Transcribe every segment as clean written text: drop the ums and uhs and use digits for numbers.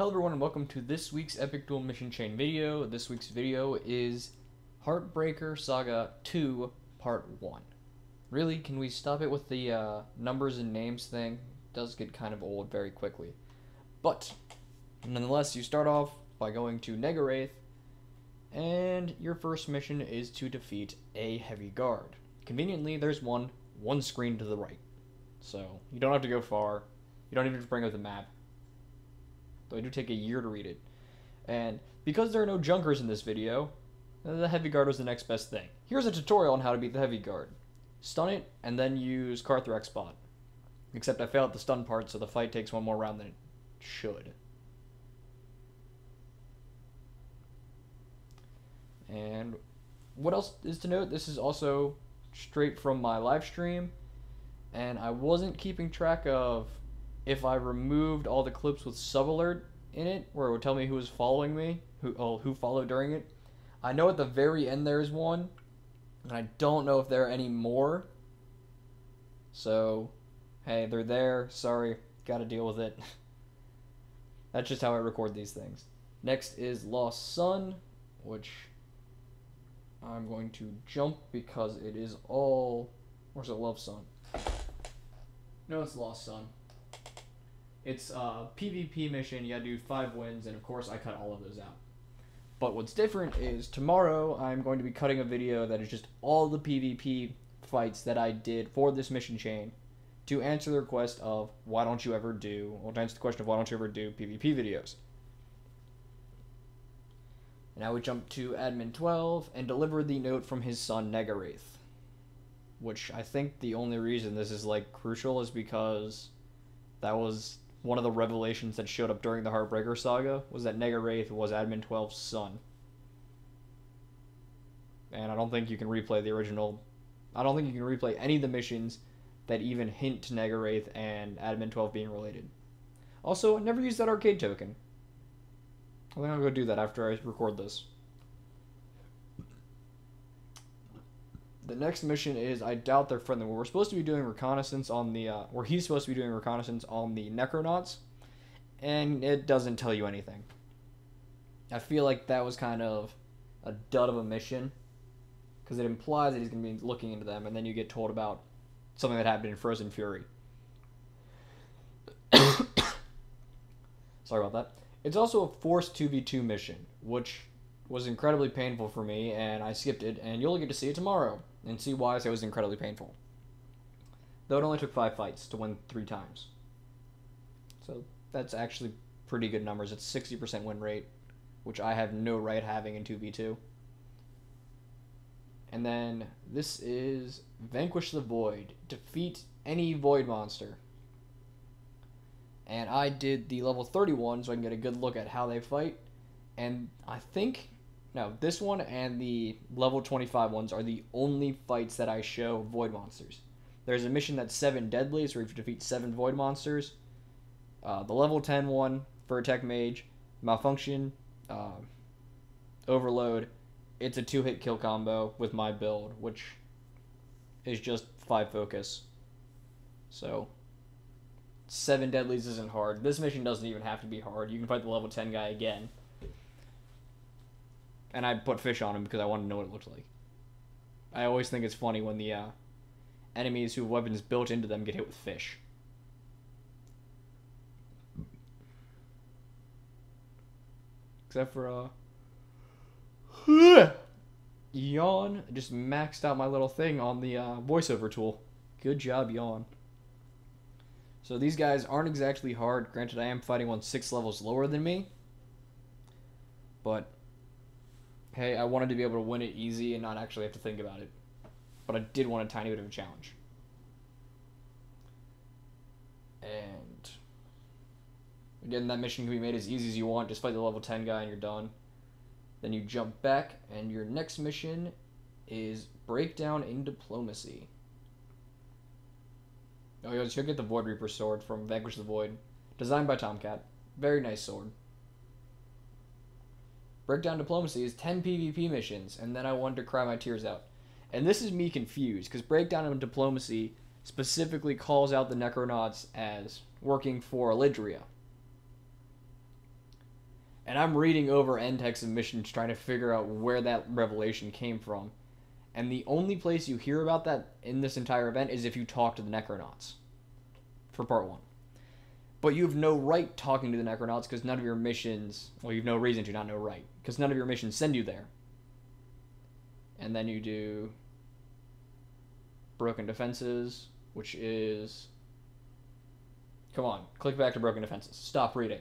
Hello everyone and welcome to this week's EpicDuel mission chain video. This week's video is Heartbreaker Saga 2 Part 1. Really, can we stop it with the numbers and names thing? It does get kind of old very quickly. But, nonetheless, you start off by going to Negarath, and your first mission is to defeat a heavy guard. Conveniently, there's one screen to the right. So, you don't have to go far. You don't even have to bring up the map. Though I do take a year to read it. And because there are no junkers in this video, the heavy guard was the next best thing. Here's a tutorial on how to beat the heavy guard. Stun it, and then use Carthrax spot. Except I failed at the stun part, so the fight takes one more round than it should. And what else is to note? This is also straight from my live stream, and I wasn't keeping track of if I removed all the clips with sub alert in it, where it would tell me who was following me, who followed during it. I know at the very end there's one, and I don't know if there are any more. So, hey, they're there. Sorry, gotta deal with it. That's just how I record these things. Next is Lost Sun, which I'm going to jump because it is all... Or is it Love Sun? No, it's Lost Sun. It's a PvP mission. You gotta do 5 wins, and of course I cut all of those out. But what's different is tomorrow I'm going to be cutting a video that is just all the PvP fights that I did for this mission chain to answer the request of why don't you ever do, or to answer the question of why don't you ever do PvP videos. Now we jump to Admin 12 and deliver the note from his son Negarath. Which I think the only reason this is like crucial is because that was one of the revelations that showed up during the Heartbreaker Saga, was that Negarath was Admin 12's son. And I don't think you can replay the original... I don't think you can replay any of the missions that even hint to Negarath and Admin 12 being related. Also, I never used that arcade token. I think I'll go do that after I record this. The next mission is, I doubt they're friendly. We're supposed to be doing reconnaissance on the, or he's supposed to be doing reconnaissance on the Necronauts, and it doesn't tell you anything. I feel like that was kind of a dud of a mission, because it implies that he's going to be looking into them, and then you get told about something that happened in Frozen Fury. Sorry about that. It's also a forced 2v2 mission, which was incredibly painful for me, and I skipped it, and you'll get to see it tomorrow, and see why I say it was incredibly painful. Though it only took 5 fights to win 3 times. So that's actually pretty good numbers. It's 60% win rate, which I have no right having in 2v2. And then this is Vanquish the Void. Defeat any Void monster. And I did the level 31 so I can get a good look at how they fight. And I think... No, this one and the level 25 ones are the only fights that I show Void monsters. There's a mission that's 7 Deadlies where you have to defeat 7 Void monsters. The level 10 one for a Tech Mage, Malfunction, Overload. It's a 2-hit kill combo with my build, which is just 5 focus. So, 7 Deadlies isn't hard. This mission doesn't even have to be hard. You can fight the level 10 guy again. And I put fish on him because I wanted to know what it looked like. I always think it's funny when the enemies who have weapons built into them get hit with fish. Except for, Yawn. I just maxed out my little thing on the voiceover tool. Good job, Yawn. So these guys aren't exactly hard. Granted, I am fighting one 6 levels lower than me. But... hey, I wanted to be able to win it easy and not actually have to think about it. But I did want a tiny bit of a challenge. And... again, that mission can be made as easy as you want. Just fight the level 10 guy and you're done. Then you jump back, and your next mission is Breakdown in Diplomacy. Oh, you should get the Void Reaper sword from Vanquish the Void. Designed by Tomcat. Very nice sword. Breakdown Diplomacy is 10 PvP missions, and then I wanted to cry my tears out. And this is me confused, because Breakdown in Diplomacy specifically calls out the Necronauts as working for Elydria. And I'm reading over end text of missions trying to figure out where that revelation came from. And the only place you hear about that in this entire event is if you talk to the Necronauts for part 1. But you have no right talking to the Necronauts because none of your missions, well, you have no reason to, not no right, because none of your missions send you there. And then you do Broken Defenses, which is, come on, click back to Broken Defenses. Stop reading.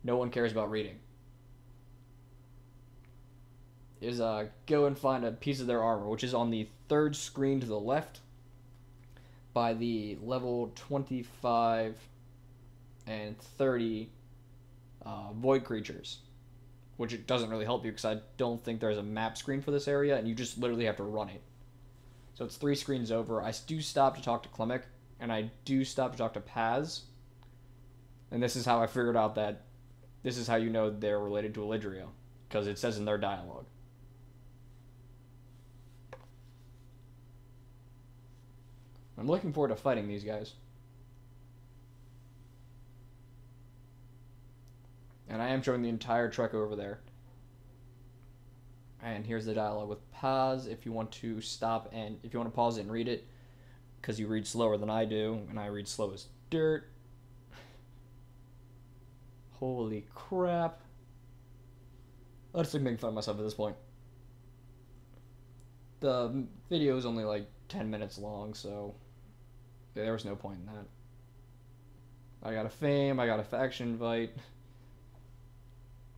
No one cares about reading. Is go and find a piece of their armor, which is on the 3rd screen to the left by the level 25 and 30 void creatures, which it doesn't really help you because I don't think there's a map screen for this area, and you just literally have to run it. So it's 3 screens over. I do stop to talk to Klimek, and I do stop to talk to Paz, and this is how I figured out that this is how you know they're related to Elidria, because it says in their dialogue. I'm looking forward to fighting these guys. And I am showing the entire trek over there. And here's the dialogue with Paz. If you want to stop and if you want to pause it and read it, because you read slower than I do, and I read slow as dirt. Holy crap. I'm just making fun of myself at this point. The video is only like 10 minutes long, so there was no point in that. I got a fame, I got a faction invite,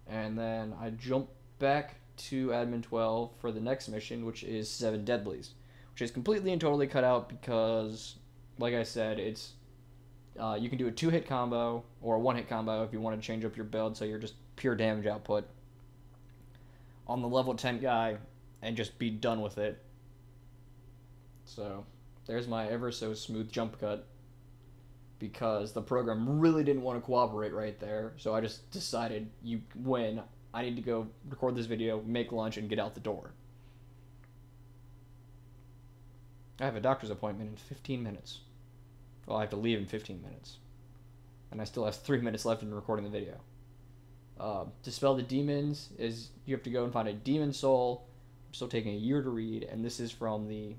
and then I jump back to Admin 12 for the next mission, which is 7 Deadlies, which is completely and totally cut out because, like I said, it's you can do a 2-hit combo or a 1-hit combo if you want to change up your build so you're just pure damage output on the level 10 guy and just be done with it. So there's my ever so smooth jump cut because the program really didn't want to cooperate right there, so I just decided you win. I need to go record this video, make lunch, and get out the door. I have a doctor's appointment in 15 minutes. Well, I have to leave in 15 minutes. And I still have 3 minutes left in recording the video. Dispel the Demons is you have to go and find a demon soul. I'm still taking a year to read, and this is from the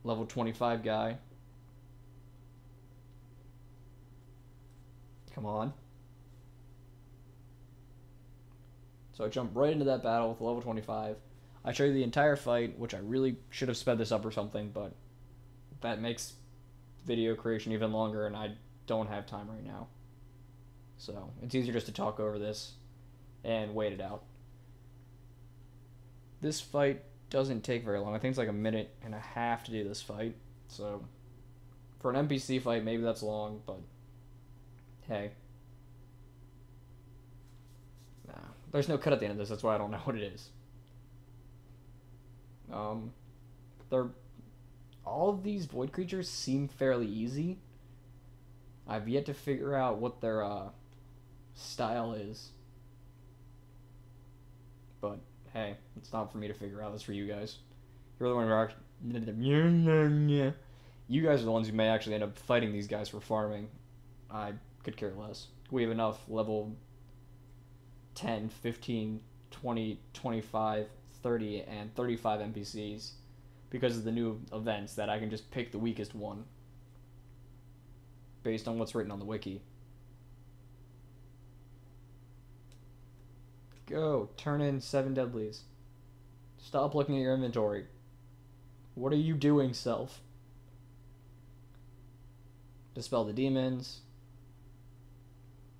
level 25 guy. Come on. So I jump right into that battle with level 25. I show you the entire fight, which I really should have sped this up or something, but that makes video creation even longer, and I don't have time right now. So it's easier just to talk over this and wait it out. This fight doesn't take very long. I think it's like a minute and a half to do this fight. So for an NPC fight, maybe that's long, but hey. Nah, there's no cut at the end of this. That's why I don't know what it is. All of these void creatures seem fairly easy. I've yet to figure out what their style is. But hey, it's not for me to figure out. It's for you guys. You're the one who are you guys are the ones who may actually end up fighting these guys for farming. I could care less. We have enough level 10, 15, 20, 25, 30, and 35 NPCs because of the new events that I can just pick the weakest one based on what's written on the wiki. Go, turn in 7 Deadlies. Stop looking at your inventory. What are you doing, self? Dispel the demons.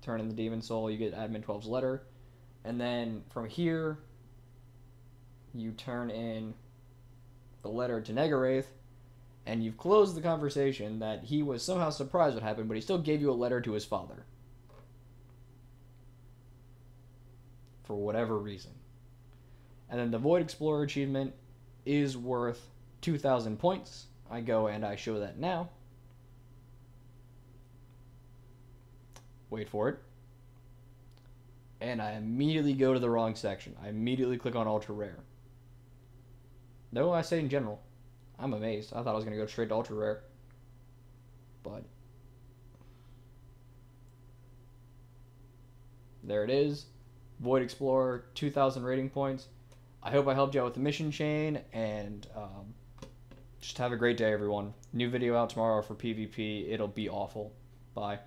Turn in the demon soul, you get Admin 12's letter. And then from here, you turn in the letter to Negarath, and you've closed the conversation that he was somehow surprised what happened, but he still gave you a letter to his father. For whatever reason. And then the Void Explorer achievement is worth 2,000 points. I go and I show that now. Wait for it. And I immediately go to the wrong section. I immediately click on Ultra Rare. No, I say in general. I'm amazed. I thought I was going to go straight to Ultra Rare. But there it is. Void Explorer, 2,000 rating points. I hope I helped you out with the mission chain, and just have a great day, everyone. New video out tomorrow for PvP. It'll be awful. Bye.